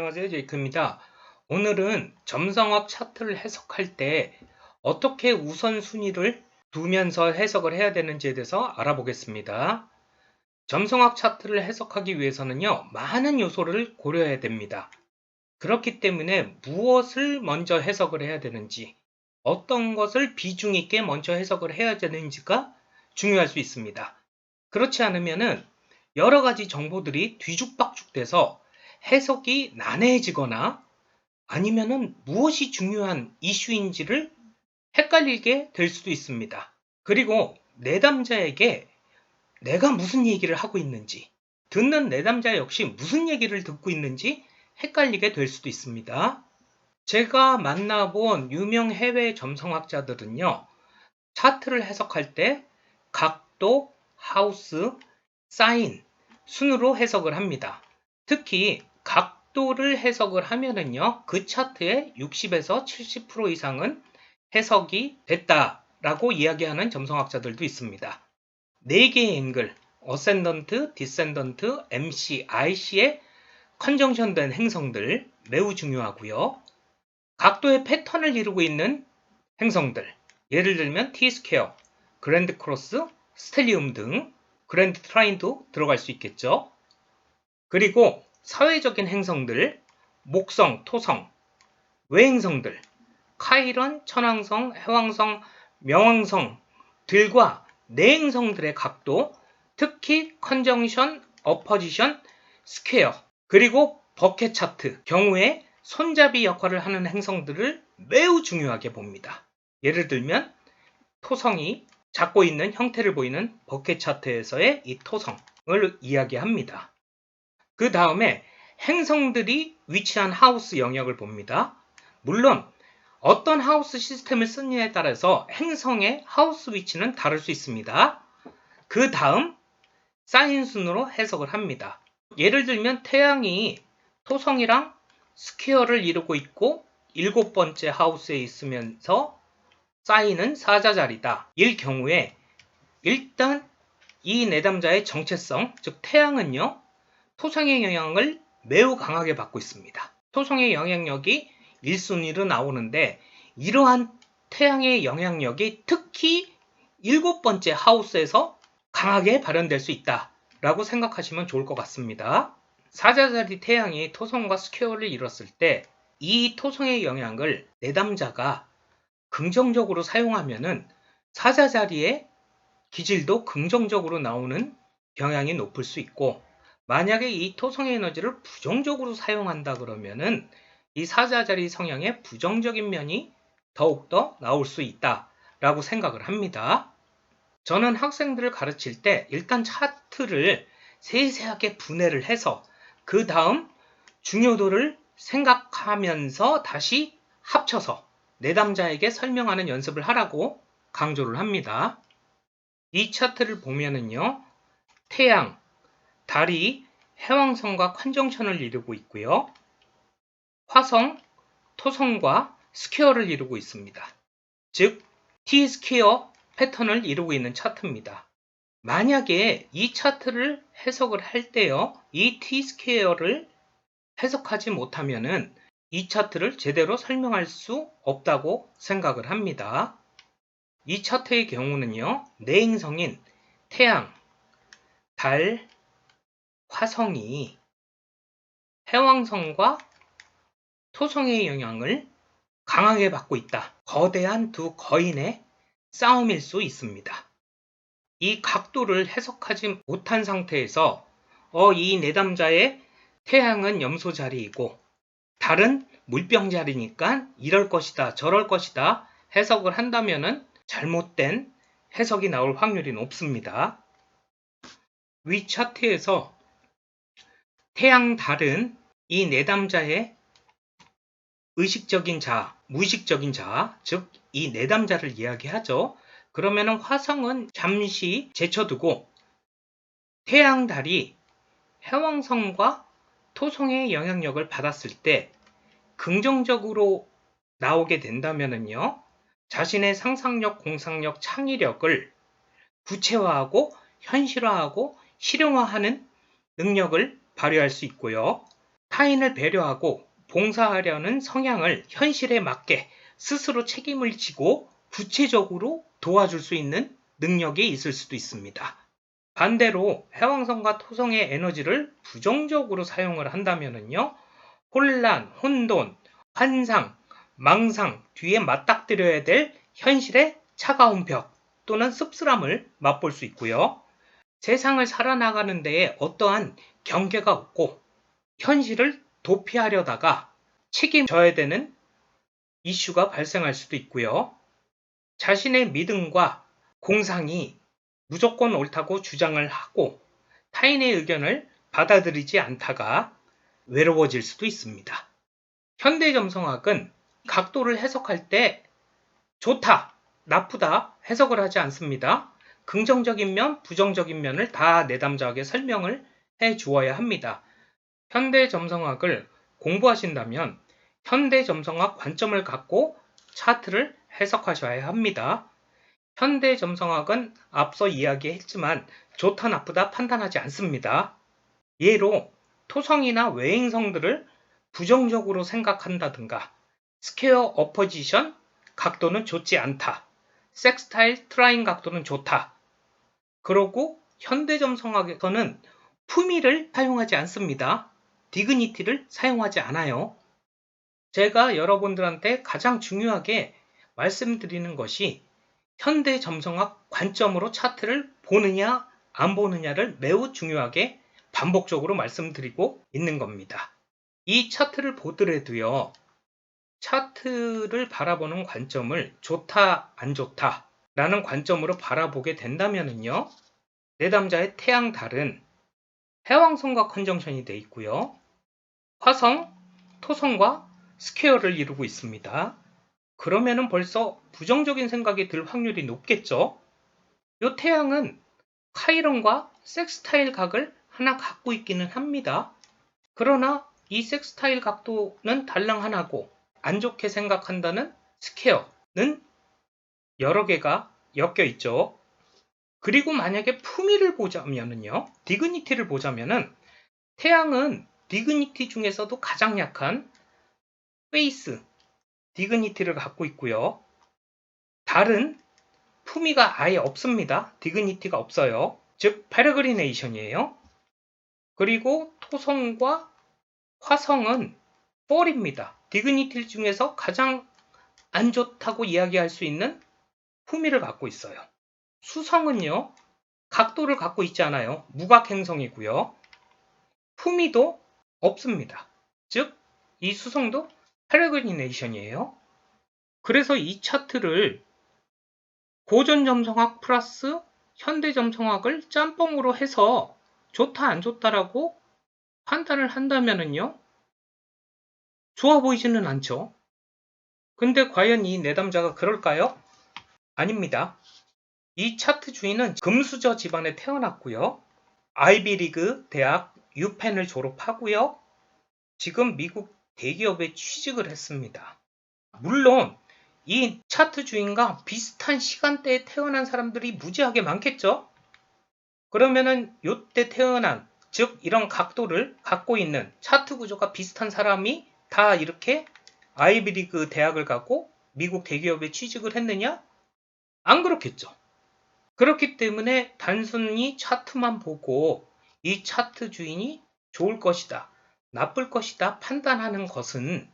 안녕하세요. 제이크입니다. 오늘은 점성학 차트를 해석할 때 어떻게 우선순위를 두면서 해석을 해야 되는지에 대해서 알아보겠습니다. 점성학 차트를 해석하기 위해서는요, 많은 요소를 고려해야 됩니다. 그렇기 때문에 무엇을 먼저 해석을 해야 되는지, 어떤 것을 비중 있게 먼저 해석을 해야 되는지가 중요할 수 있습니다. 그렇지 않으면은 여러 가지 정보들이 뒤죽박죽 돼서 해석이 난해해지거나 아니면은 무엇이 중요한 이슈인지를 헷갈리게 될 수도 있습니다. 그리고 내담자에게 내가 무슨 얘기를 하고 있는지, 듣는 내담자 역시 무슨 얘기를 듣고 있는지 헷갈리게 될 수도 있습니다. 제가 만나본 유명 해외 점성학자들은요, 차트를 해석할 때 각도, 하우스, 사인 순으로 해석을 합니다. 특히 각도를 해석을 하면은요, 그 차트의 60에서 70% 이상은 해석이 됐다라고 이야기하는 점성학자들도 있습니다. 4개의 앵글, 어센던트, 디센던트, MC, IC의 컨정션된 행성들 매우 중요하고요. 각도의 패턴을 이루고 있는 행성들, 예를 들면 T-스퀘어, 그랜드 크로스, 스텔리움 등 그랜드 트라인도 들어갈 수 있겠죠. 그리고 사회적인 행성들, 목성, 토성, 외행성들, 카이런, 천왕성, 해왕성, 명왕성들과 내행성들의 각도, 특히 컨정션, 어퍼지션, 스퀘어, 그리고 버켓 차트 경우에 손잡이 역할을 하는 행성들을 매우 중요하게 봅니다. 예를 들면 토성이 잡고 있는 형태를 보이는 버켓 차트에서의 이 토성을 이야기합니다. 그 다음에 행성들이 위치한 하우스 영역을 봅니다. 물론 어떤 하우스 시스템을 쓰느냐에 따라서 행성의 하우스 위치는 다를 수 있습니다. 그 다음 사인 순으로 해석을 합니다. 예를 들면 태양이 토성이랑 스퀘어를 이루고 있고 7번째 하우스에 있으면서 사인은 사자자리다. 일 경우에 일단 이 내담자의 정체성, 즉 태양은요, 토성의 영향을 매우 강하게 받고 있습니다. 토성의 영향력이 1순위로 나오는데 이러한 태양의 영향력이 특히 7번째 하우스에서 강하게 발현될 수 있다라고 생각하시면 좋을 것 같습니다. 사자자리 태양이 토성과 스퀘어를 이뤘을 때 이 토성의 영향을 내담자가 긍정적으로 사용하면은 사자자리의 기질도 긍정적으로 나오는 경향이 높을 수 있고, 만약에 이 토성의 에너지를 부정적으로 사용한다 그러면은 이 사자자리 성향의 부정적인 면이 더욱더 나올 수 있다라고 생각을 합니다. 저는 학생들을 가르칠 때 일단 차트를 세세하게 분해를 해서 그 다음 중요도를 생각하면서 다시 합쳐서 내담자에게 설명하는 연습을 하라고 강조를 합니다. 이 차트를 보면은요, 태양, 달이 해왕성과 컨정션을 이루고 있고요. 화성, 토성과 스퀘어를 이루고 있습니다. 즉, T-스퀘어 패턴을 이루고 있는 차트입니다. 만약에 이 차트를 해석을 할 때요, 이 T-스퀘어를 해석하지 못하면은 이 차트를 제대로 설명할 수 없다고 생각을 합니다. 이 차트의 경우는요, 내행성인 태양, 달, 화성이 해왕성과 토성의 영향을 강하게 받고 있다. 거대한 두 거인의 싸움일 수 있습니다. 이 각도를 해석하지 못한 상태에서 이 내담자의 태양은 염소 자리이고 달은 물병 자리니까 이럴 것이다, 저럴 것이다 해석을 한다면은 잘못된 해석이 나올 확률이 높습니다. 위 차트에서 태양, 달은 이 내담자의 의식적인 자, 무의식적인 자, 즉 이 내담자를 이야기하죠. 그러면은 화성은 잠시 제쳐두고 태양, 달이 해왕성과 토성의 영향력을 받았을 때 긍정적으로 나오게 된다면은요, 자신의 상상력, 공상력, 창의력을 구체화하고 현실화하고 실용화하는 능력을 발휘할 수 있고요. 타인을 배려하고 봉사하려는 성향을 현실에 맞게 스스로 책임을 지고 구체적으로 도와줄 수 있는 능력이 있을 수도 있습니다. 반대로 해왕성과 토성의 에너지를 부정적으로 사용을 한다면요, 혼란, 혼돈, 환상, 망상, 뒤에 맞닥뜨려야 될 현실의 차가운 벽 또는 씁쓸함을 맛볼 수 있고요. 세상을 살아나가는 데에 어떠한 경계가 없고 현실을 도피하려다가 책임져야 되는 이슈가 발생할 수도 있고요. 자신의 믿음과 공상이 무조건 옳다고 주장을 하고 타인의 의견을 받아들이지 않다가 외로워질 수도 있습니다. 현대점성학은 각도를 해석할 때 좋다, 나쁘다 해석을 하지 않습니다. 긍정적인 면, 부정적인 면을 다 내담자하게 설명을 해 주어야 합니다. 현대점성학을 공부하신다면 현대점성학 관점을 갖고 차트를 해석하셔야 합니다. 현대점성학은 앞서 이야기했지만 좋다 나쁘다 판단하지 않습니다. 예로 토성이나 외행성들을 부정적으로 생각한다든가 스퀘어 어포지션 각도는 좋지 않다. 섹스타일 트라인 각도는 좋다. 그러고 현대점성학에서는 품위를 사용하지 않습니다. 디그니티를 사용하지 않아요. 제가 여러분들한테 가장 중요하게 말씀드리는 것이 현대점성학 관점으로 차트를 보느냐 안 보느냐를 매우 중요하게 반복적으로 말씀드리고 있는 겁니다. 이 차트를 보더라도요, 차트를 바라보는 관점을 좋다 안 좋다 라는 관점으로 바라보게 된다면요, 내담자의 태양 달은 해왕성과 컨정션이 되어 있고요, 화성, 토성과 스퀘어를 이루고 있습니다. 그러면은 벌써 부정적인 생각이 들 확률이 높겠죠. 이 태양은 카이론과 섹스타일 각을 하나 갖고 있기는 합니다. 그러나 이 섹스타일 각도는 달랑 하나고 안 좋게 생각한다는 스퀘어는 여러 개가 엮여 있죠. 그리고 만약에 품위를 보자면은요, 디그니티를 보자면은 태양은 디그니티 중에서도 가장 약한 페이스, 디그니티를 갖고 있고요. 달은 품위가 아예 없습니다. 디그니티가 없어요. 즉 페레그리네이션이에요. 그리고 토성과 화성은 폴입니다. 디그니티 중에서 가장 안 좋다고 이야기할 수 있는 품위를 갖고 있어요. 수성은요, 각도를 갖고 있지 않아요. 무각행성이고요. 품위도 없습니다. 즉, 이 수성도 페레그리네이션이에요. 그래서 이 차트를 고전점성학 플러스 현대점성학을 짬뽕으로 해서 좋다 안 좋다라고 판단을 한다면요, 좋아 보이지는 않죠. 근데 과연 이 내담자가 그럴까요? 아닙니다. 이 차트 주인은 금수저 집안에 태어났고요. 아이비리그 대학 유펜을 졸업하고요. 지금 미국 대기업에 취직을 했습니다. 물론 이 차트 주인과 비슷한 시간대에 태어난 사람들이 무지하게 많겠죠? 그러면은 이때 태어난, 즉 이런 각도를 갖고 있는 차트 구조가 비슷한 사람이 다 이렇게 아이비리그 대학을 가고 미국 대기업에 취직을 했느냐? 안 그렇겠죠. 그렇기 때문에 단순히 차트만 보고 이 차트 주인이 좋을 것이다, 나쁠 것이다 판단하는 것은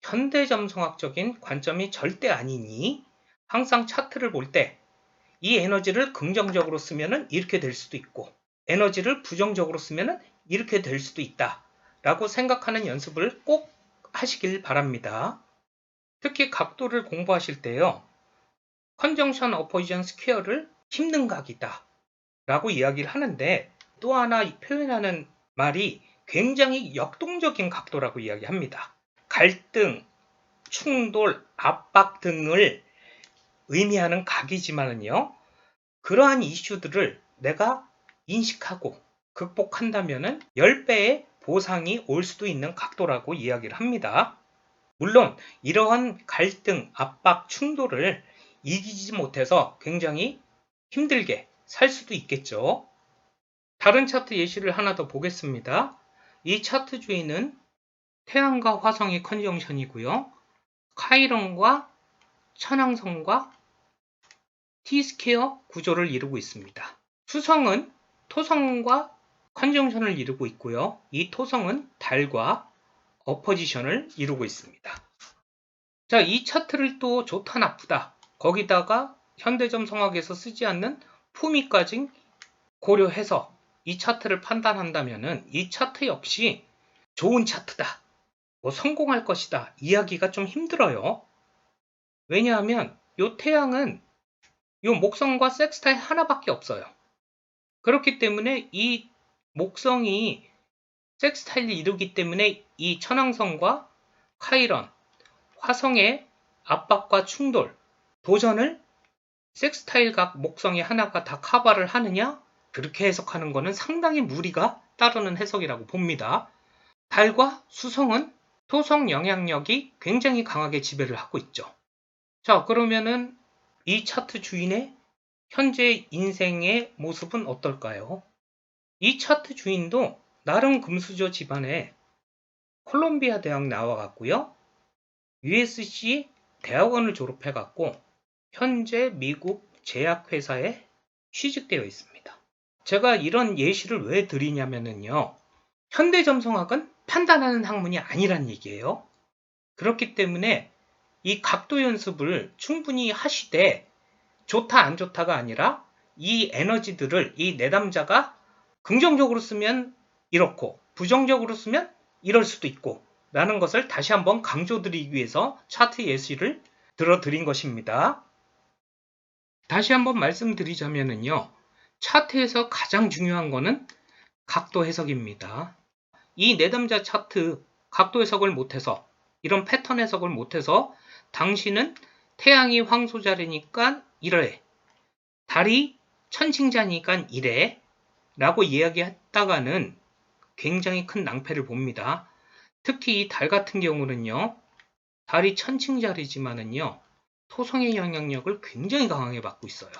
현대점성학적인 관점이 절대 아니니 항상 차트를 볼 때 이 에너지를 긍정적으로 쓰면 이렇게 될 수도 있고 에너지를 부정적으로 쓰면 이렇게 될 수도 있다 라고 생각하는 연습을 꼭 하시길 바랍니다. 특히 각도를 공부하실 때요, 컨정션 어포지션 스퀘어를 힘든 각이다 라고 이야기를 하는데 또 하나 표현하는 말이 굉장히 역동적인 각도라고 이야기합니다. 갈등, 충돌, 압박 등을 의미하는 각이지만은요, 그러한 이슈들을 내가 인식하고 극복한다면은 10배의 보상이 올 수도 있는 각도라고 이야기를 합니다. 물론 이러한 갈등, 압박, 충돌을 이기지 못해서 굉장히 힘들게 살 수도 있겠죠. 다른 차트 예시를 하나 더 보겠습니다. 이 차트 주인은 태양과 화성의 컨정션이고요. 카이론과 천왕성과 T-스퀘어 구조를 이루고 있습니다. 수성은 토성과 컨정션을 이루고 있고요. 이 토성은 달과 어포지션을 이루고 있습니다. 자, 이 차트를 또 좋다 나쁘다 거기다가 현대점 성학에서 쓰지 않는 품위까지 고려해서 이 차트를 판단한다면은 이 차트 역시 좋은 차트다, 뭐 성공할 것이다 이야기가 좀 힘들어요. 왜냐하면 요 태양은 요 목성과 섹스타일 하나밖에 없어요. 그렇기 때문에 이 목성이 섹스타일을 이루기 때문에 이 천왕성과 카이런, 화성의 압박과 충돌, 도전을 섹스타일 각 목성의 하나가 다 커버를 하느냐? 그렇게 해석하는 것은 상당히 무리가 따르는 해석이라고 봅니다. 달과 수성은 토성 영향력이 굉장히 강하게 지배를 하고 있죠. 자, 그러면은 이 차트 주인의 현재 인생의 모습은 어떨까요? 이 차트 주인도 나름 금수저 집안에 콜롬비아 대학 나와갔고요. USC 대학원을 졸업해갖고 현재 미국 제약회사에 취직되어 있습니다. 제가 이런 예시를 왜 드리냐면요. 현대점성학은 판단하는 학문이 아니란 얘기예요. 그렇기 때문에 이 각도 연습을 충분히 하시되 좋다 안 좋다가 아니라 이 에너지들을 이 내담자가 긍정적으로 쓰면 이렇고 부정적으로 쓰면 이럴 수도 있고 라는 것을 다시 한번 강조드리기 위해서 차트 예시를 들어드린 것입니다. 다시 한번 말씀드리자면요. 차트에서 가장 중요한 것은 각도 해석입니다. 이 내담자 차트 각도 해석을 못해서 이런 패턴 해석을 못해서 당신은 태양이 황소자리니까 이래, 달이 천칭자니까 이래 라고 이야기했다가는 굉장히 큰 낭패를 봅니다. 특히 이 달 같은 경우는요. 달이 천칭자리지만은요. 토성의 영향력을 굉장히 강하게 받고 있어요.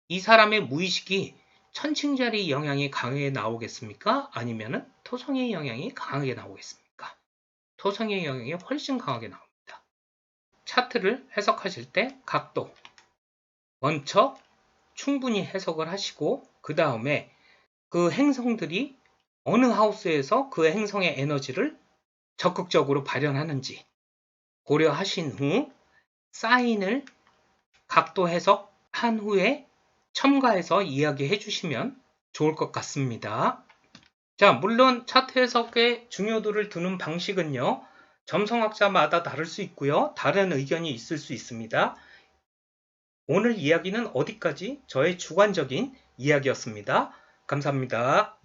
이 사람의 무의식이 천칭자리 영향이 강하게 나오겠습니까? 아니면은 토성의 영향이 강하게 나오겠습니까? 토성의 영향이 훨씬 강하게 나옵니다. 차트를 해석하실 때 각도 먼저 충분히 해석을 하시고 그 다음에 그 행성들이 어느 하우스에서 그 행성의 에너지를 적극적으로 발현하는지 고려하신 후 사인을 각도 해석한 후에 첨가해서 이야기해 주시면 좋을 것 같습니다. 자, 물론 차트 해석의 중요도를 두는 방식은요. 점성학자마다 다를 수 있고요. 다른 의견이 있을 수 있습니다. 오늘 이야기는 어디까지 저의 주관적인 이야기였습니다. 감사합니다.